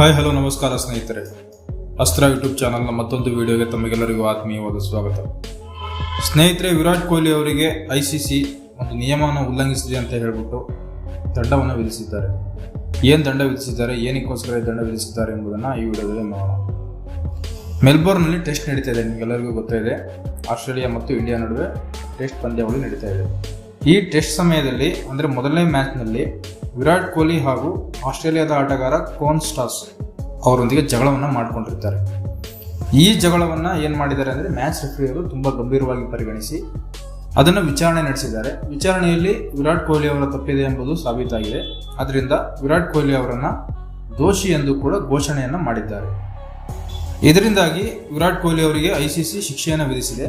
Hi hello ನಮಸ್ಕಾರ ಸ್ನೇಹಿತರೆ, ಅಸ್ತ್ರ ಯೂಟ್ಯೂಬ್ ಚಾನಲ್ನ ಮತ್ತೊಂದು ವಿಡಿಯೋಗೆ ತಮಗೆಲ್ಲರಿಗೂ ಆತ್ಮೀಯವಾದ ಸ್ವಾಗತ. ಸ್ನೇಹಿತರೆ, ವಿರಾಟ್ ಕೊಹ್ಲಿ ಅವರಿಗೆ ICC ಒಂದು ನಿಯಮವನ್ನು ಉಲ್ಲಂಘಿಸಿದೆ ಅಂತ ಹೇಳ್ಬಿಟ್ಟು ದಂಡವನ್ನು ವಿಧಿಸಿದ್ದಾರೆ. ಏನು ದಂಡ ವಿಧಿಸಿದ್ದಾರೆ, ಏನಕ್ಕೋಸ್ಕರ ದಂಡ ವಿಧಿಸಿದ್ದಾರೆ ಎಂಬುದನ್ನು ಈ ವಿಡಿಯೋದಲ್ಲಿ ನೋಡೋಣ. ಮೆಲ್ಬೋರ್ನ್ನಲ್ಲಿ ಟೆಸ್ಟ್ ನಡೀತಾ ಇದೆ. ನಿಮಗೆಲ್ಲರಿಗೂ ಗೊತ್ತಾ ಇದೆ, ಆಸ್ಟ್ರೇಲಿಯಾ ಮತ್ತು ಇಂಡಿಯಾ ನಡುವೆ ಟೆಸ್ಟ್ ಪಂದ್ಯಾವಳಿ ನಡೀತಾ ಇದೆ. ಈ ಟೆಸ್ಟ್ ಸಮಯದಲ್ಲಿ ಅಂದರೆ ಮೊದಲನೇ ಮ್ಯಾಚ್ನಲ್ಲಿ ವಿರಾಟ್ ಕೊಹ್ಲಿ ಹಾಗೂ ಆಸ್ಟ್ರೇಲಿಯಾದ ಆಟಗಾರ ಕೋನ್ ಸ್ಟಾಸ್ ಅವರೊಂದಿಗೆ ಜಗಳವನ್ನು ಮಾಡಿಕೊಂಡಿರ್ತಾರೆ. ಈ ಜಗಳವನ್ನು ಏನು ಮಾಡಿದ್ದಾರೆ ಅಂದರೆ ಮ್ಯಾಚ್ ರೆಫರಿಯರು ತುಂಬ ಗಂಭೀರವಾಗಿ ಪರಿಗಣಿಸಿ ಅದನ್ನು ವಿಚಾರಣೆ ನಡೆಸಿದ್ದಾರೆ. ವಿಚಾರಣೆಯಲ್ಲಿ ವಿರಾಟ್ ಕೊಹ್ಲಿ ಅವರ ತಪ್ಪಿದೆ ಎಂಬುದು ಸಾಬೀತಾಗಿದೆ. ಅದರಿಂದ ವಿರಾಟ್ ಕೊಹ್ಲಿ ಅವರನ್ನು ದೋಷಿ ಎಂದು ಕೂಡ ಘೋಷಣೆಯನ್ನು ಮಾಡಿದ್ದಾರೆ. ಇದರಿಂದಾಗಿ ವಿರಾಟ್ ಕೊಹ್ಲಿ ಅವರಿಗೆ ICC ಶಿಕ್ಷೆಯನ್ನು ವಿಧಿಸಿದೆ.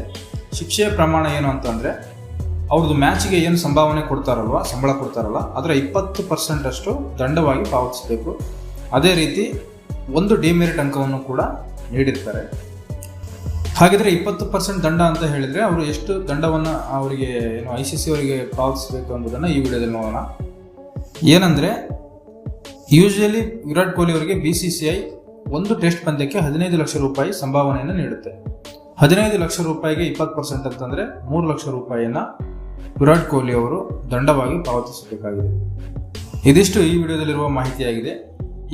ಶಿಕ್ಷೆಯ ಪ್ರಮಾಣ ಏನು ಅಂತಂದರೆ, ಅವ್ರದ್ದು ಮ್ಯಾಚ್ಗೆ ಏನು ಸಂಭಾವನೆ ಸಂಬಳ ಕೊಡ್ತಾರಲ್ಲ ಅದರ 20% ಅಷ್ಟು ದಂಡವಾಗಿ ಪಾವತಿಸಬೇಕು. ಅದೇ ರೀತಿ ಒಂದು ಡಿಮೆರಿಟ್ ಅಂಕವನ್ನು ಕೂಡ ನೀಡಿರ್ತಾರೆ. ಹಾಗಿದ್ರೆ 20% ದಂಡ ಅಂತ ಹೇಳಿದರೆ ಅವರು ಎಷ್ಟು ದಂಡವನ್ನು ಅವರಿಗೆ ICC ಅವರಿಗೆ ಪಾವತಿಸಬೇಕು ಎಂಬುದನ್ನು ಈ ವಿಡಿಯೋದಲ್ಲಿ ನೋಡೋಣ. ಏನಂದರೆ, ಯೂಶುವಲಿ ವಿರಾಟ್ ಕೊಹ್ಲಿ ಅವರಿಗೆ BCCI ಒಂದು ಟೆಸ್ಟ್ ಪಂದ್ಯಕ್ಕೆ 15 ಲಕ್ಷ ರೂಪಾಯಿ ಸಂಭಾವನೆಯನ್ನು ನೀಡುತ್ತೆ. 15 ಲಕ್ಷ ರೂಪಾಯಿಗೆ 20% ಅಂತಂದರೆ 3 ಲಕ್ಷ ರೂಪಾಯಿಯನ್ನು ವಿರಾಟ್ ಕೊಹ್ಲಿ ಅವರು ದಂಡವಾಗಿ ಪಾವತಿಸಬೇಕಾಗಿದೆ. ಇದಿಷ್ಟು ಈ ವಿಡಿಯೋದಲ್ಲಿರುವ ಮಾಹಿತಿಯಾಗಿದೆ.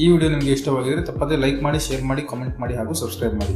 ಈ ವಿಡಿಯೋ ನಿಮಗೆ ಇಷ್ಟವಾಗಿದ್ದರೆ ತಪ್ಪದೇ ಲೈಕ್ ಮಾಡಿ, ಶೇರ್ ಮಾಡಿ, ಕಾಮೆಂಟ್ ಮಾಡಿ ಹಾಗೂ ಸಬ್ಸ್ಕ್ರೈಬ್ ಮಾಡಿ.